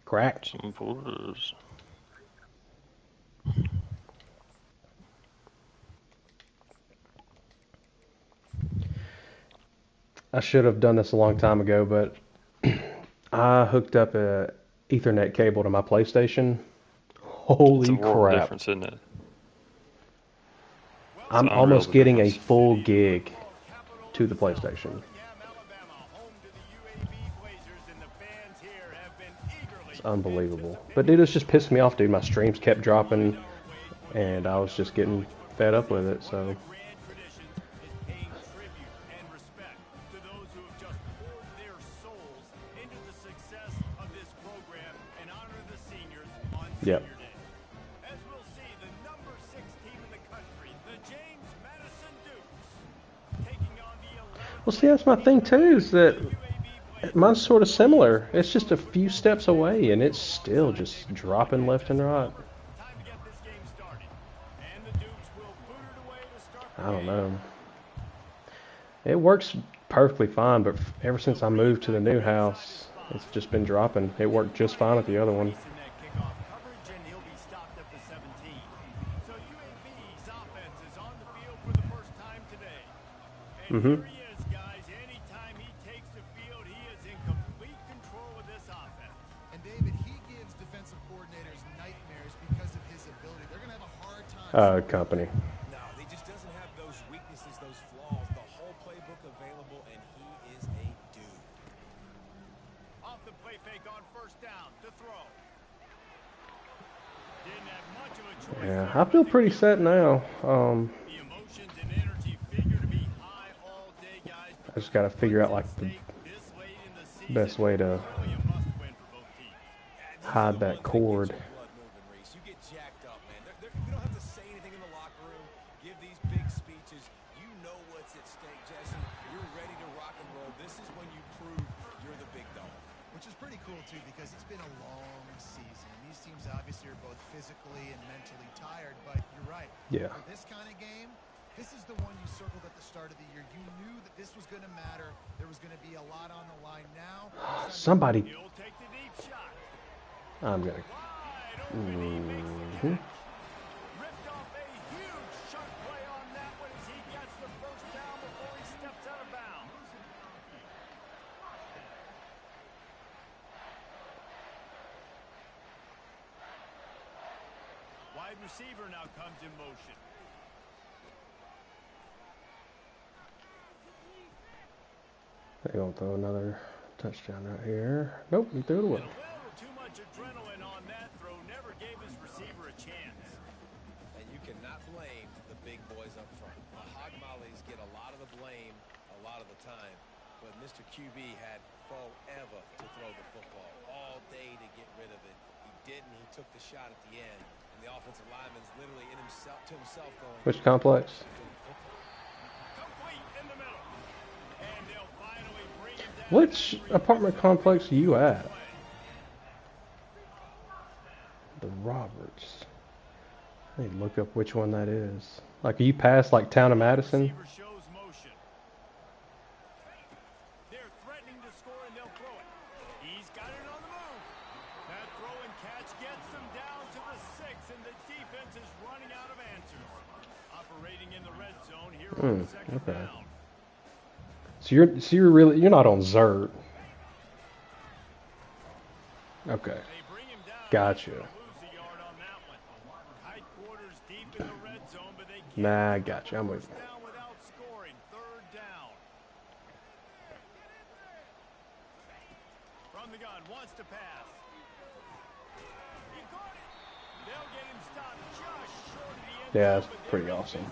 Crack. Some photos. I should have done this a long time ago, but I hooked up a Ethernet cable to my PlayStation. It's a Holy world crap. difference, isn't it? It's I'm unreal, almost the getting a difference. full gig to the PlayStation. It's unbelievable. But dude, it's just pissed me off, dude. My streams kept dropping, and I was just getting fed up with it, so. Yep. Well, see, that's my thing too, is that mine's sort of similar. It's just a few steps away, and it's still just dropping left and right. I don't know. It works perfectly fine, but ever since I moved to the new house, it's just been dropping. It worked just fine at the other one. Mm-hmm. Company. No, he just doesn't have those weaknesses, those flaws, the whole playbook available, and he is a dude. Off the play fake on first down to throw. Didn't have much of a choice. Yeah, I feel pretty set now. The emotions and energy figure to be high all day, guys. I just got to figure out like the best way to hide that cord. You get jacked up, man. You don't have to say anything in the locker room. Give these big speeches. You know what's at stake, Jesse. You're ready to rock and roll. This is when you prove you're the big dog. Which is pretty cool, too, because it's been a long season. And these teams obviously are both physically and mentally tired, but you're right. Yeah. For this kind of game, this is the one you circled at the start of the year. You knew that this was going to matter. There was going to be a lot on the line now. Somebody. He'll take the deep shot. I'm going to. Mm-hmm. Ripped off a huge sharp play on that one as he gets the first down before he steps out of bounds. Wide receiver now comes in motion. They're going to throw another touchdown right here. Nope, he threw it away. Too much adrenaline on that throw never gave his receiver a chance. And you cannot blame the big boys up front. The hog mollies get a lot of the blame a lot of the time, but Mr. QB had forever to throw the football, all day to get rid of it. He didn't. He took the shot at the end, and the offensive lineman's literally in himself to himself going. Which complex? Complete in the middle. And they'll finally bring him down. Which apartment complex are you at? The Roberts. I need to look up which one that is. Like, are you past like Town of Madison? Shows motion. They're threatening to score and they'll throw it. He's got it on the move. That throw and catch gets them down to the 6, and the defense is running out of answers. Operating in the red zone here on second down. So you're not on Zert. Okay. Gotcha. Nah, I got you. I'm with you. From the gun, wants to pass. He caught it. They'll get him stopped just short of the end. Yeah, that's pretty awesome.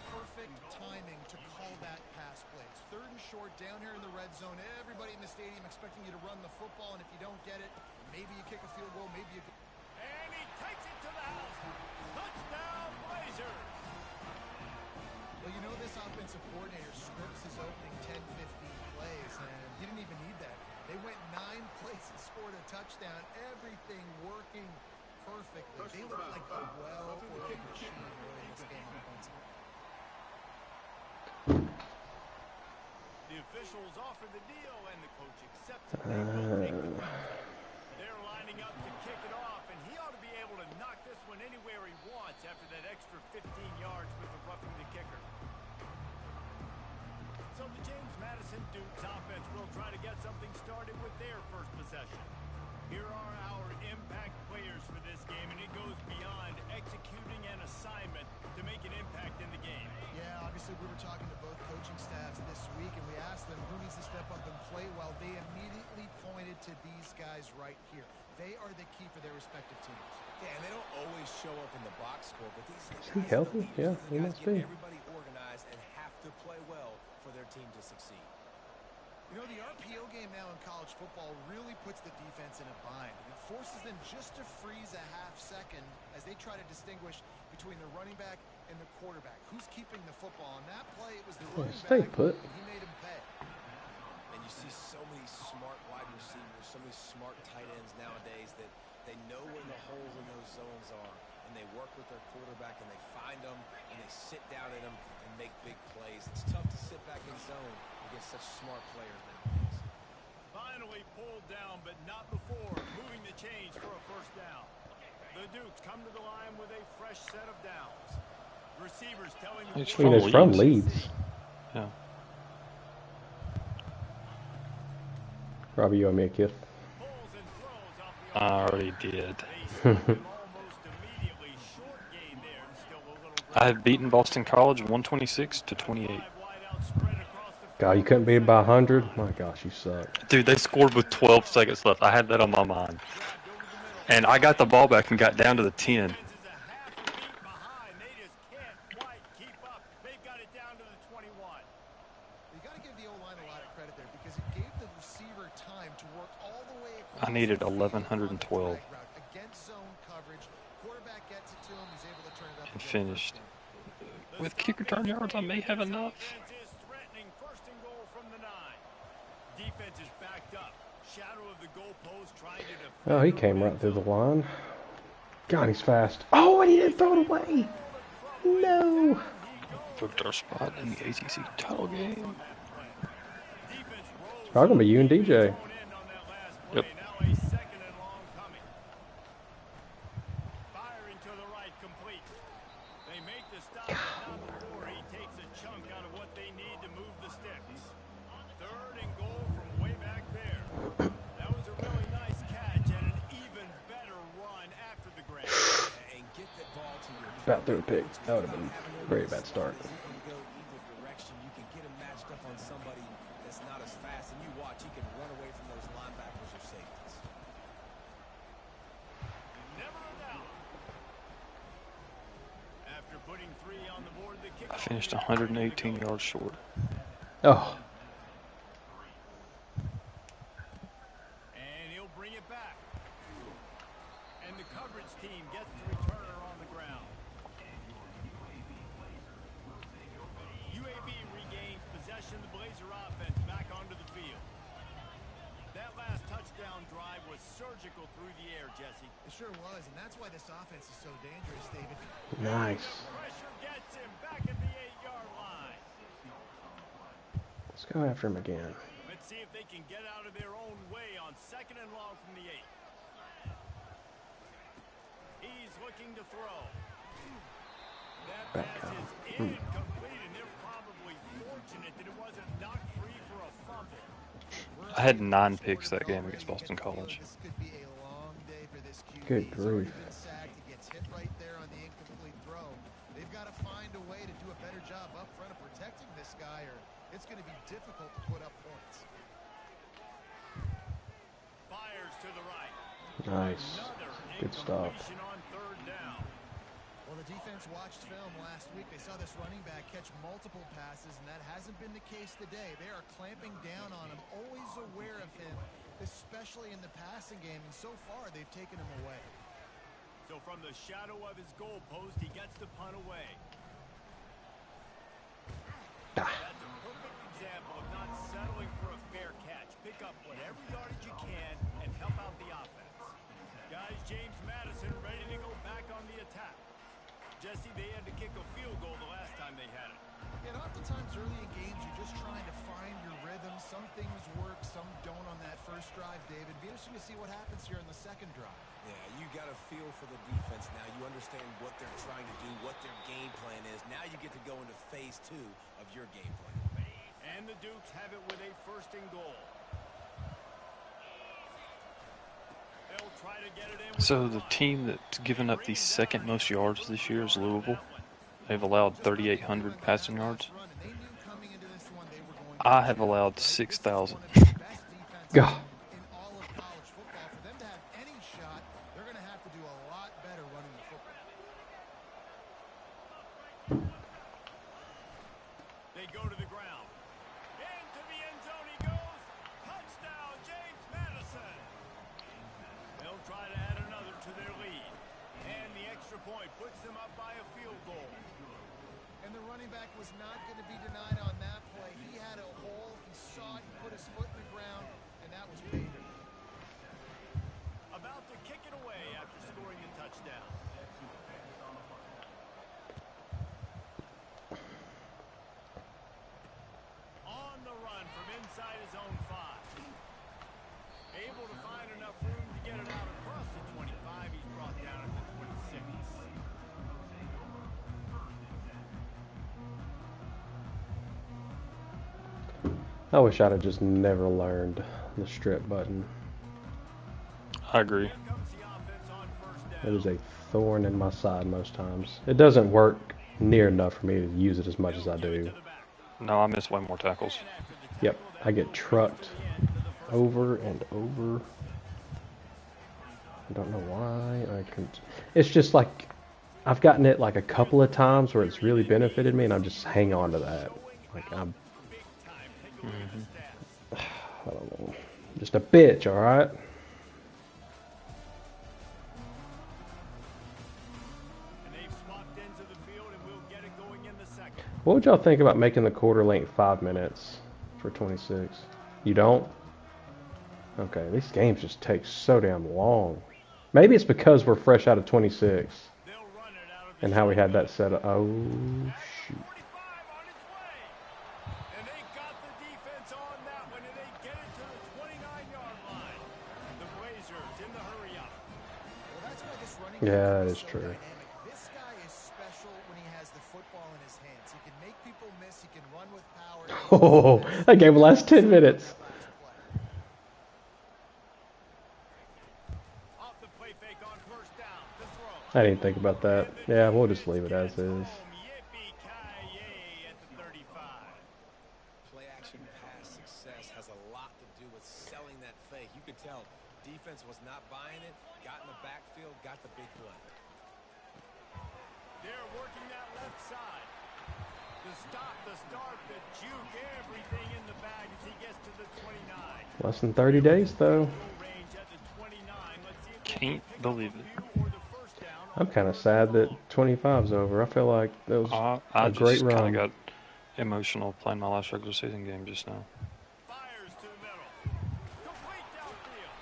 Perfect timing to call that pass play. It's third and short down here in the red zone. Everybody in the stadium expecting you to run the football, and if you don't get it, maybe you kick a field goal, maybe you... And he takes it to the house. Touchdown, Blazers. Well, you know this offensive coordinator scripts his opening 10, 15 plays, and he didn't even need that. They went 9 plays and scored a touchdown. Everything working perfectly. They look like a well-oiled machine early in this game offensively. The official officials offer the deal, and the coach accepts it. They're lining up to kick it off, and he ought to be able to knock this one anywhere he wants after that extra 15 yards with the roughing the kicker. So the James Madison Dukes offense will try to get something started with their first possession. Here are our impact players for this game, and it goes beyond executing an assignment to make an impact in the game. Yeah, obviously we were talking to both coaching staffs this week, and we asked them who needs to step up and play well. They immediately pointed to these guys right here. They are the key for their respective teams. Yeah, and they don't always show up in the box score, but these guys Is he healthy? Yeah, he must be. Everybody organized and have to play well for their team to succeed. You know, the RPO game now in college football really puts the defense in a bind. It forces them just to freeze a half second as they try to distinguish between the running back and the quarterback. Who's keeping the football? On that play, it was the running Stay back. put. He made him pay. And you see so many smart wide receivers, so many smart tight ends nowadays that they know where the holes in those zones are, and they work with their quarterback, and they find them, and they sit down in them and make big plays. It's tough to sit back in zone against such smart players nowadays. Finally pulled down, but not before moving the chains for a first down. The Dukes come to the line with a fresh set of downs. Receivers telling the I mean, it's from Leeds. Yeah. Robbie, you owe me a kiss. I already did. I have beaten Boston College 126 to 28. God, you couldn't beat it by 100? My gosh, you suck. Dude, they scored with 12 seconds left. I had that on my mind. And I got the ball back and got down to the 10. I needed 1,112 and finished. With kick return yards, I may have enough. Oh, he came right through the line. God, he's fast. Oh, and he didn't throw it away. No. Booked our spot in the ACC title game. It's probably going to be you and DJ. Yep. About through a pick. That would have been a very bad start. I finished 118 yards short. Oh. And he'll bring it back. And the coverage team gets the returner on the ground. UAB regains possession of the Blazer offense back onto the field. That last touchdown drive was surgical through the air, Jesse. It sure was, and that's why this offense is so dangerous, David. Nice. Pressure gets him back at the 8-yard line. Let's go after him again. Let's see if they can get out of their own way on 2nd and long from the 8. He's looking to throw. That pass is incomplete, and they're probably fortunate that it wasn't knocked free for a fumble. I had 9 picks that game against Boston College. Good grief. He gets hit right there on the incomplete throw. They've got to find a way to do a better job up front of protecting this guy, or it's going to be difficult to put up points. Fires to the right. Nice. Good stuff. On 3rd down. Well, the defense watched film last week. They saw this running back catch multiple passes, and that hasn't been the case today. They are clamping down on him, always aware of him, especially in the passing game, and so far they've taken him away. So from the shadow of his goal post, he gets the punt away. That's a perfect example of not settling for a fair catch. Pick up whatever yardage you can and help out the offense. Guys, James Madison ready to go back on the attack. Jesse, they had to kick a field goal the last time they had it. And oftentimes early in games, you're just trying to find your rhythm, don't on that first drive, David. Be interesting to see what happens here in the second drive. Yeah, you got a feel for the defense now. You understand what they're trying to do, what their game plan is. Now you get to go into phase 2 of your game plan. And the Dukes have it with a first and goal. They'll try to get it in with So the team that's given up the second most yards this year is Louisville. They've allowed 3,800 passing yards. I have allowed 6,000. God. In all of college football, for them to have any shot, they're going to have to do a lot better running the football. They go to the ground. Into the end zone he goes. Touchdown, James Madison. They'll try to add another to their lead. And the extra point puts them up by a field goal. And the running back was not going to be denied on that play. He had a hole. He saw it. He put his foot in the ground, and that was paid. About to kick it away after scoring the touchdown. On the run from inside his own 5. Able to find enough room to get it out across the 25. He's brought down at the 26. I wish I'd have just never learned the strip button. I agree. Here comes the offense on first down. It is a thorn in my side most times. It doesn't work near enough for me to use it as much as I do. No, I missed way more tackles. Yep, I get trucked over and over. I don't know why. It's just like I've gotten it like a couple of times where it's really benefited me, and I'm just hang on to that. Like I'm, I don't know, just a bitch. All right. What would y'all think about making the quarter length 5 minutes for 26? You don't? Okay, these games just take so damn long. Maybe it's because we're fresh out of 26 and how we had that set up. Oh, shoot. And they got the defense on that one, and they get it to the 29-yard line. The Blazers in the hurry up. Well, that's why this running Yeah, back that is is so true. dynamic. This guy is special when he has the football in his hands. He can make people miss. He can run with power. Oh, that game will last 10 minutes. Off the play fake on first down to throw. I didn't think about that. Yeah, we'll just leave it as is. Yippee-ki-yay at the 35. Play action pass success has a lot to do with selling that fake. You could tell defense was not buying it, got in the backfield, got the big play. They're working that left side. The stop, the start, the juke, everything in the bag as he gets to the 29. Less than 30 days, though. Range at the 29. Let's see if they Can't pick up believe a it. few or the first down. I'm kind of sad that 25's over. I feel like that was I a great just kind run. of got emotional playing my last regular season game just now. Fires to the middle. Complete downfield.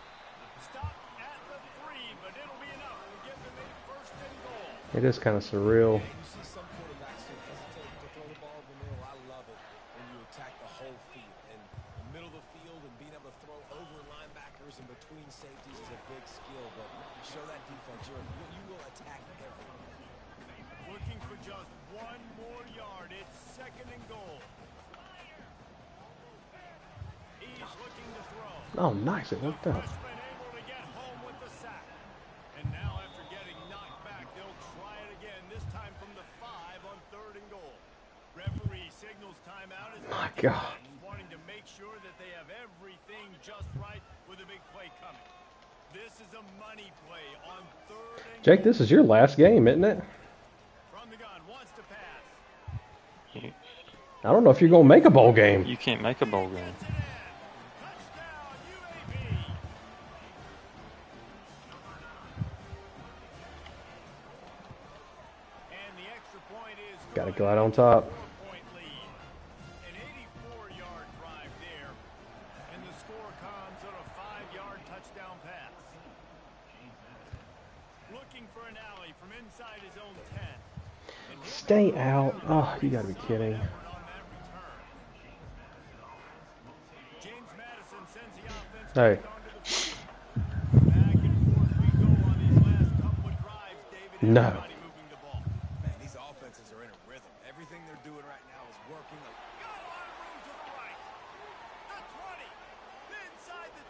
Stopped at the 3, but it'll be enough to give them a first and goal. It is kind of surreal. You see some quarterbacks who hesitate to throw the ball in the middle. I love it when you attack the whole field. And the middle of the field and being able to throw over linebackers and between safeties is a big skill. But show that defense, you will attack everyone. Looking for just one more yard. It's second and goal. He's looking to throw. Oh, nice. It worked out. Freshman able to get home with the sack. And now after getting knocked back, they'll try it again, this time from the 5 on third and goal. Referee signals timeout as My the God. defense wanting to make sure that they have everything just right with a big play coming. This is a money play on third and Jake, this is your last game, isn't it? from the gun, wants to pass. You, I don't know if you're going to make a bowl game. you can't make a bowl game. Gets it in. Touchdown, UAB. And the extra point is Got to good. go out on top. 4-point lead. An 84-yard drive there. And the score comes on a 5-yard touchdown pass. Looking for an alley from inside his own 10. And he'll Stay go out. down. Oh, you got to be kidding. Effort on that return. James Madison sends the offense Hey. back onto the field. Back and forth we go on these last couple of drives, David. No. Everybody moving the ball. Man, these offenses are in a rhythm. Everything they're doing right now is working. Got a lot of room to the right. The 20. Inside the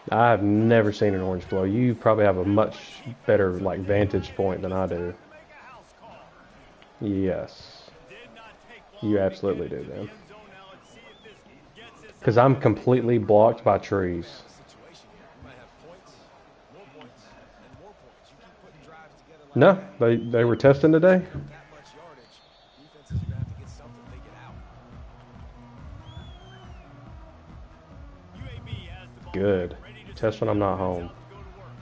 10. I've never seen an orange glow. You probably have a much better like vantage point than I do. To make a house call. Yes. Did not take long You to absolutely get do, into the man. end zone. Now let's see if this gets us Because out I'm of it. completely blocked by trees. Situation here. You might have points, and more points. You keep putting drives together like No, that. they were testing today. That much yardage. Defenses are going to have to get something figured out. UAB has the ball. Good. Ready to Test send when I'm the not offense home. out to go to work.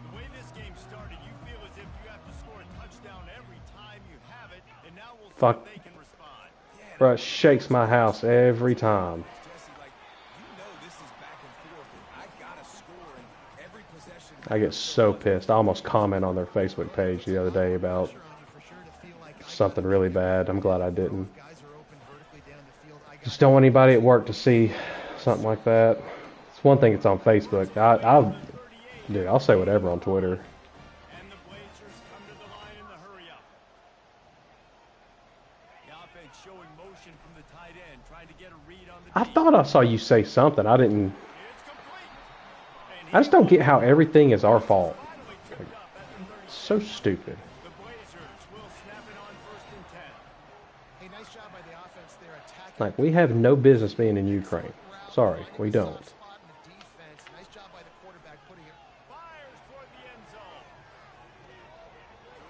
The way this game started, you feel as if you have to score a touchdown every time you have it, and now we'll see Fuck. if they can respond. Bro, it shakes my house every time. Jesse, like, you know this is back and forth, and I got to score in every possession. I get so pissed. I almost comment on their Facebook page the other day about something really bad. I'm glad I didn't. Just don't want anybody at work to see something like that. It's one thing it's on Facebook. Dude, I'll say whatever on Twitter. And the Blazers come to the line in the hurry up. The offense showing motion from the tight end, trying to get a read on the I deep. thought I saw you say something. I didn't. It's complete. And I just don't get how everything is our fault. finally tripped up at the 30. So stupid. The Blazers will snap it on 1st and 10. Hey, nice job by the offense there attacking. Like, we have no business being in Ukraine. Sorry, we don't. Spot in the defense. Nice job by the quarterback putting it. Fires toward the end zone.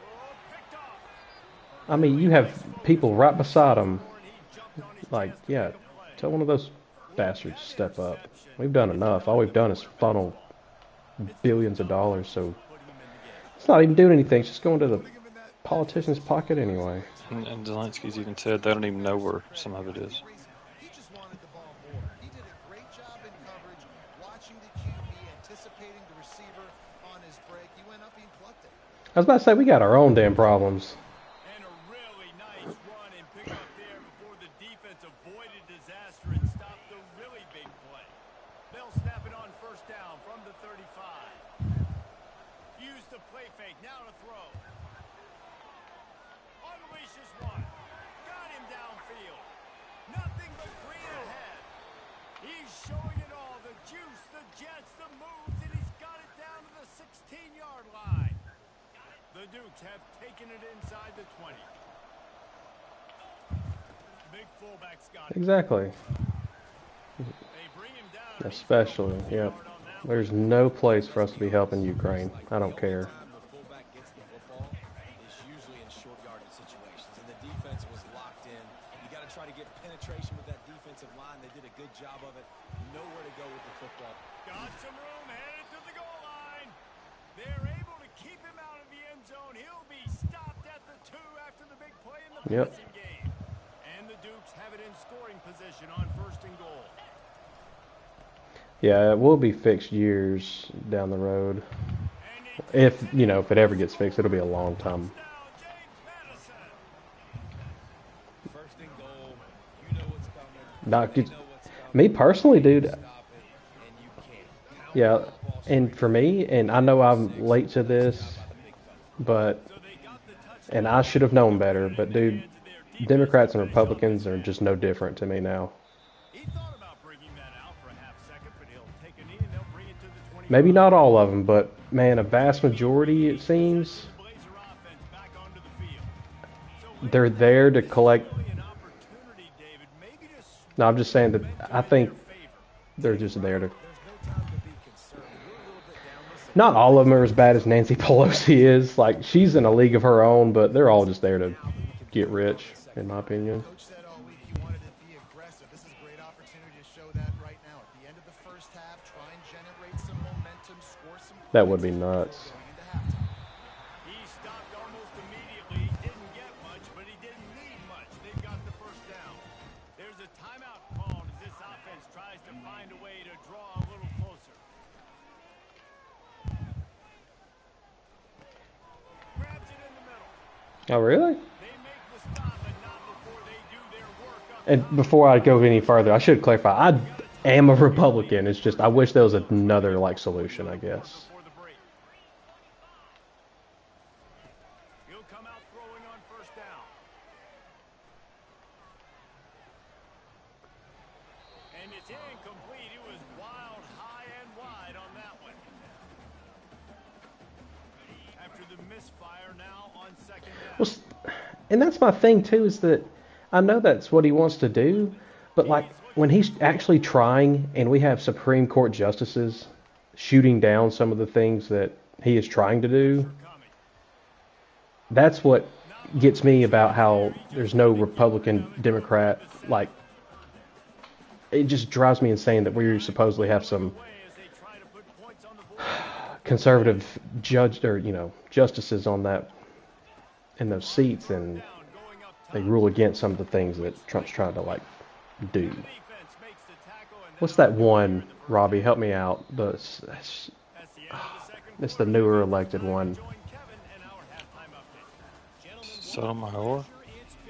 Oh, picked off. I mean, you have people right beside them. And he jumped on his Like, chest to yeah, make a play. tell one of those bastards to step up. We've done enough. All we've done is funnel billions of dollars, so Put him in the game. it's not even doing anything. It's just going to the politician's pocket anyway. And Zelensky's even said they don't even know where some of it is. He just wanted the ball more. He did a great job in coverage, watching the QB, anticipating the receiver on his break. He went up and plucked it. I was about to say, we got our own damn problems. And a really nice run and pick up there before the defense avoided disaster and stopped the really big play. They'll snap it on 1st down from the 35. Use the play fake. Now to throw. Unleashes one. Got him downfield. Nothing but green ahead. He's showing it all. The juice, the jets, the moves, and he's got it down to the 16-yard line. The Dukes have taken it inside the 20. Big fullback Scott. Exactly. They bring him down. Especially, yep. There's no place for us to be helping Ukraine. I don't care. Time the fullback gets the football is usually in short yardage situations, and the defense was locked in. You got to try to get penetration with that defensive line. They did a good job of it. Nowhere to go with the football. Got some room, headed to the goal line. They're able to keep him out of the end zone. He'll be stopped at the 2 after the big play in the Yep. passing game. And the Dukes have it in scoring position on 1st and goal. Yeah, it will be fixed years down the road. And he If, you know, if it ever gets fixed, it'll be a long time. down James Madison. 1st and goal. You know what's coming. Not They good. know what's coming. Me personally, dude, Stop it, and you can't. Pound yeah, the football and for me, and I know I'm late to this, but, So they got the touchdown. and I should have known better, but dude, Democrats and Republicans are just no different to me now. He thought about bringing that out for a half second, but he'll take a knee and they'll bring it to the 20. Maybe not all of them, but man, a vast majority, it seems, The Blazer offense back onto the field. they're there to collect. Really an opportunity, David, maybe to swing No, I'm just saying that I think their favor. they're just there to. There's no time to be concerned. We're a little bit down this. Not all of them are as bad as Nancy Pelosi is. Like, she's in a league of her own, but they're all just there to get rich, in my opinion. Coach said all week he wanted to be aggressive. This is a great opportunity to show that right now. At the end of the 1st half, try and generate some momentum, score some That would be points nuts. going into halftime. He stopped almost immediately. Didn't get much, but he didn't need much. They've got the 1st down. There's a timeout called as this offense tries to find a way to draw a little closer. Grabs it in the middle. Oh, really? They make the stop, but not before they do their work up And before I go any further, I should clarify. am a Republican. It's just I wish there was another like solution, I guess. Before the break. He'll come out throwing on first down. And it's incomplete. It was wild, high and wide on that one. After the misfire now on second down. Well, and that's my thing too, is that I know that's what he wants to do, but like when he's actually trying and we have Supreme Court justices shooting down some of the things that he is trying to do, that's what gets me about how there's no Republican, Democrat, like, it just drives me insane that we supposedly have some conservative judge or, justices on that, in those seats, and they rule against some of the things that Trump's trying to like do. What's that one, Robbie? Help me out. It's the newer elected one. Sotomayor?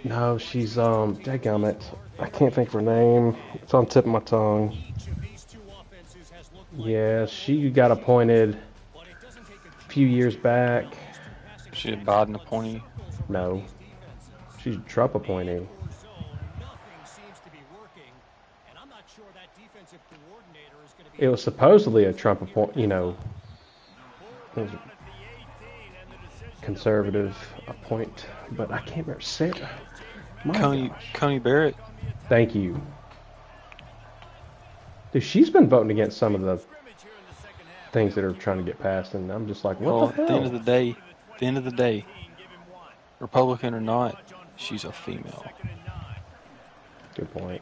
No, she's dadgummit. I can't think of her name. It's on the tip of my tongue. Yeah, she got appointed a few years back. She a Biden appointee? No. She's a Trump appointee. It was supposedly a Trump conservative appoint, but I can't remember. Sarah. Coney Barrett? Thank you. Dude, she's been voting against some of the things that are trying to get passed, and I'm just like, what the hell? At the end of the day, Republican or not, she's a female. Good point.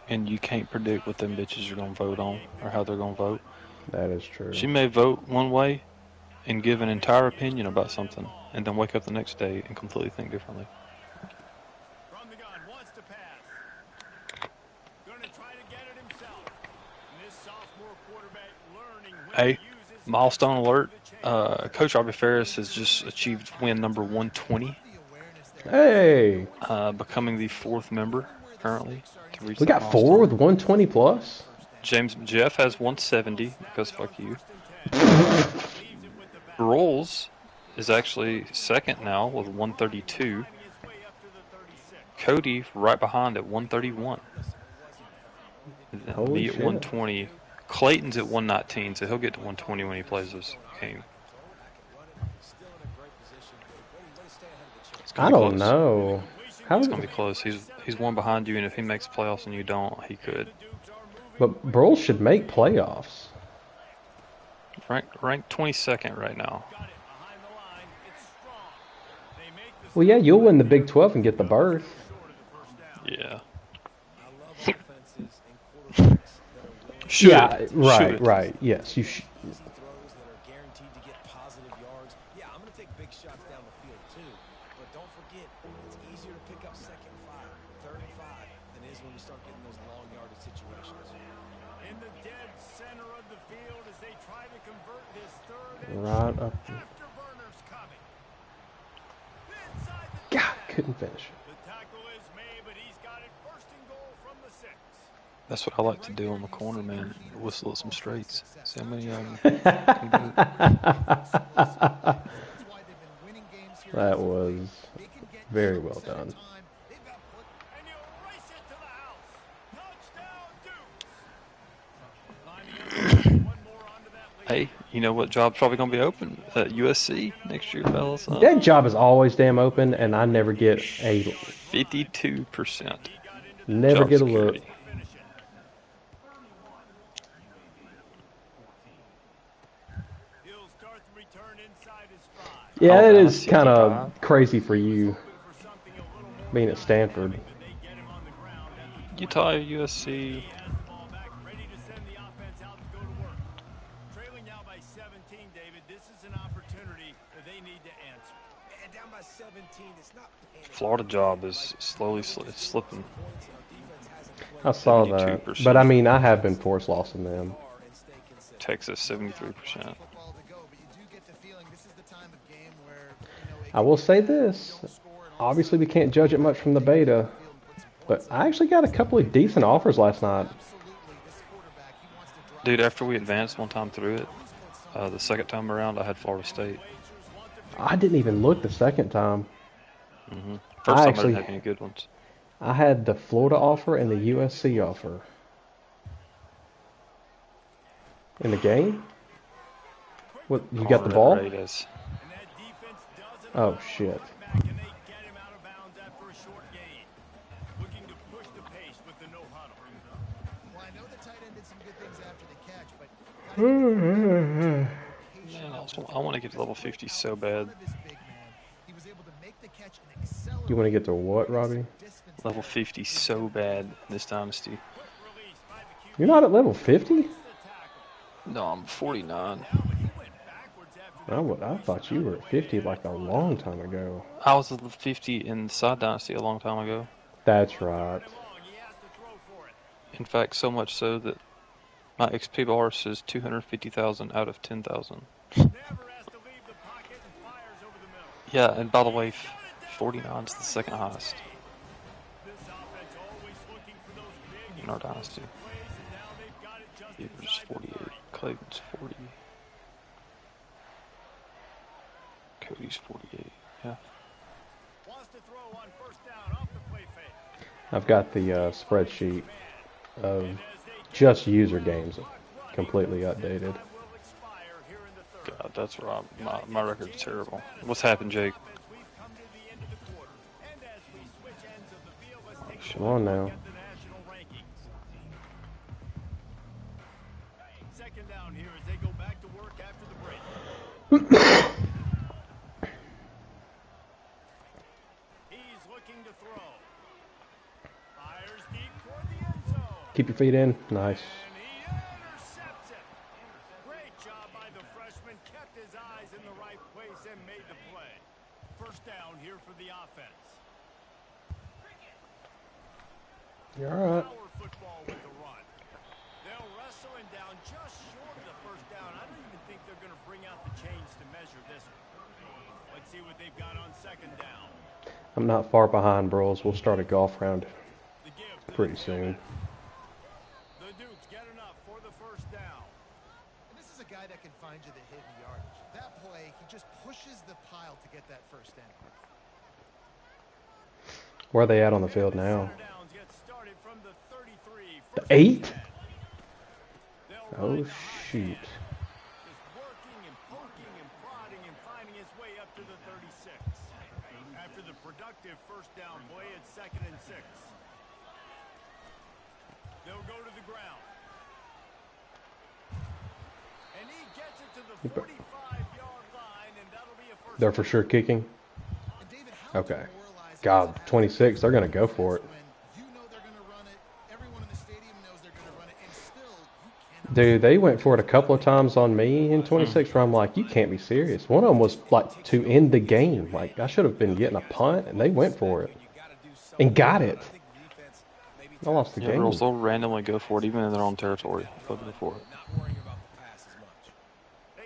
And you can't predict what them bitches are going to vote on or how they're going to vote. That is true. She may vote one way and give an entire opinion about something and then wake up the next day and completely think differently. From the gun, wants to pass. Going to try to get it himself. And this sophomore quarterback learning when Hey, to use his milestone alert. Coach Robbie Ferris has just achieved win number 120. Hey! Becoming the fourth member currently to reach We that got 4 with 120 plus? Jeff has 170 because fuck you. Rolls is actually second now with 132. Cody right behind at 131. Holy Me at shit. 120. Clayton's at 119, so he'll get to 120 when he plays this game. I don't know. How It's is gonna be close. He's one behind you, and if he makes playoffs and you don't, he could. But Broles should make playoffs. Ranked 22nd right now. Well, yeah, you'll win the Big 12 and get the berth. Yeah. Yeah, right. Yes, you should. Yeah, I'm going to take big shots down the field too. But don't forget, it's easier to pick up second and 5, third and 5 than it is when we start getting those long yardage situations. In the dead center of the field as they try to convert this third and Right up. afterburners coming. Inside the God, couldn't finish it. The tackle is made, but he's got it first and goal from the 6. That's what I like to do on the corner, man. Whistle at some straights. See how many of them. That was very well done. And you race it to the house. Touchdown, Dukes. One more onto that lead. Hey, you know what job's probably going to be open at USC next year, fellas? That job is always damn open, and I never get 52%. Never job get a look. security. He'll start the return inside his 5. Yeah, Oh, it man, is kind of 65. crazy for you being at Stanford. They get him on the ground at the Utah, USC. ball back, ready to send the offense out to go to work. Trailing now by 17, David. This is an opportunity that they need to answer. And down by 17, it's not panic. Florida job is slowly it's slipping. I saw that, 72%. but I mean, I have been force lossing them. Texas, 73%. Football to go, but you do get the feeling this is the time of game where, I will say this. Obviously, we can't judge it much from the beta, but I actually got a couple of decent offers last night. Dude, after we advanced one time through it, the second time around, I had Florida State. I didn't even look the second time. First I time I didn't actually, have any good ones. I had the Florida offer and the USC offer. In the game? What, you got the Red ball? Raiders. And that defense doesn't Oh, allow a shit. putback, and they get him out of bounds after a short gain. Looking to push the pace with the no huddle. Well, I know the tight end did some good things after the catch, but Man, I want to get to level 50 so bad. he was able to make the catch and You want to accelerate get to what, Robbie? distance Level there. 50 so bad in this dynasty. Quick release by the QB. You're not at level 50? The tackle. No, I'm 49. Now, but he went backwards after that I thought you were at 50 like a long time ago. I was at level 50 in Side Dynasty a long time ago. That's right. long. He has to throw for it. In fact, so much so that my XP bar says 250,000 out of 10,000. Never has to leave the pocket and fires over the middle. Yeah, and by the way, 49 is the second highest This offense always looking for those big in our dynasty. plays, and now they've got it just Beaver's inside the 48, 30. Clayton's 40, Cody's 48. Yeah. Wants to throw on first down off the play fake. I've got the spreadsheet of just user games completely updated. Will expire here in the third. God, that's right. My record's terrible. What's happened, Jake? We've come to the end of the quarter. And as we switch ends of the field, let's take Come on now. at the national rankings. Second down here as they go back to work after the break. He's looking to throw. Fires deep toward the end zone. Keep your feet in. Nice. And he intercepts it. Great job by the freshman. Kept his eyes in the right place and made the play. First down here for the offense. You're all right. Power football with the run. They'll wrestle him down just short of the first down. I don't even think they're going to bring out the chains to measure this one. Let's see what they've got on second down. I'm not far behind, bros. We'll start a golf round The give to pretty the soon. The Dukes get enough for the first down. And this is a guy that can find you the hidden yardage. That play, he just pushes the pile to get that first down. Where are they at on the field now? Center downs get started from the 33. The First 8? They'll Oh, ride the hot shoot. hand. Just working and poking and prodding and finding his way up to the 36. After the productive first down play, it's 2nd and 6. They'll go to the ground. And he gets it to the 45-yard line, and that'll be a first They're for sure kicking. And David, how Okay. demoralizing God, is it 26. They're going to go for it. when you know they're going to run it, everyone in the stadium knows they're going to run it, and still you cannot. Dude, they went for it a couple of times on me in 26 where I'm like, you can't be serious. One of them was like to end the game. Like, I should have been getting a punt, and they went for it. And got it. I lost the Yeah, game. girls, they'll randomly go for it even if they're on territory. They'll go for it. Not worrying about the pass as much.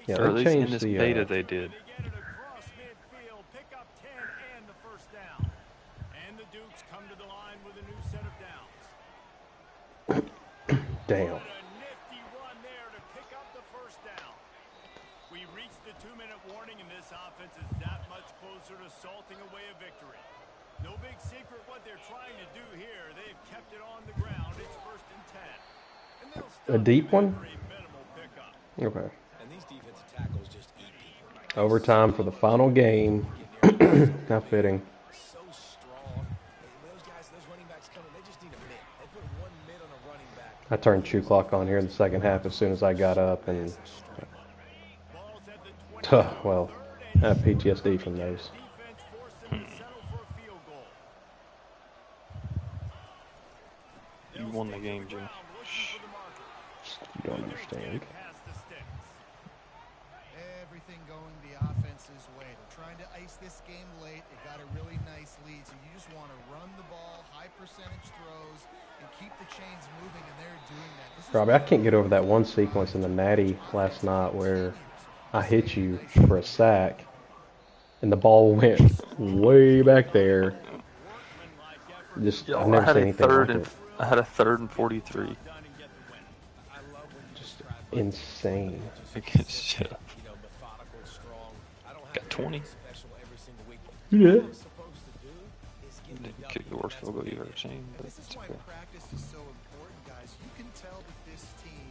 Yeah, Or at they least in changed this the... beta they did. They get it across midfield, pick up 10 and the first down. And the Dukes come to the line with a new set of downs. Damn. What a nifty run there to pick up the first down. We reached the 2-minute warning, and this offense is that much closer to salting away a victory. No big secret what they're trying to do here. They've kept it on the ground. It's 1st and 10. And they'll A stop deep one? for a minimal pickup. Okay. And these defensive tackles just eat people. Overtime for the final game. How fitting. So strong. Those guys, those running backs coming, they just need a mid. They put one mid on a running back. I turned chew clock on here in the second half as soon as I got up, and Ball's at the 20. well, I have PTSD from those. Defense forced them to settle for a field goal. You won the game, Jim. You don't understand. Past the sticks. Everything going the offense's way. They're trying to ice this game late. They got a really nice lead, so you just want to run the ball, high percentage throws, and keep the chains moving, and they're doing that. This is Robbie, I can't get over that one sequence in the Natty last night where I hit you for a sack, and the ball went way back there. Just, I've never seen anything like it. I had a 3rd and 43. I love when you describe insane. Against Jeff. You know, methodical, strong. I don't Got have 20. anything special every single week. Yeah. All I'm supposed to do is get the Didn't W, kick the worst and field goal that's you've what ever I did. seen, And but this is it's why okay. practice is so important, guys. You can tell that this team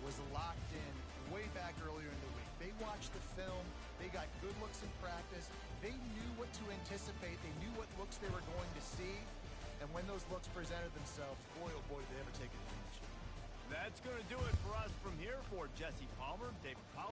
was locked in way back earlier in the week. They watched the film. They got good looks in practice. They knew what to anticipate. They knew what looks they were going to see. And when those looks presented themselves, boy, oh boy, did they ever take advantage. That's going to do it for us from here for Jesse Palmer, David Powell.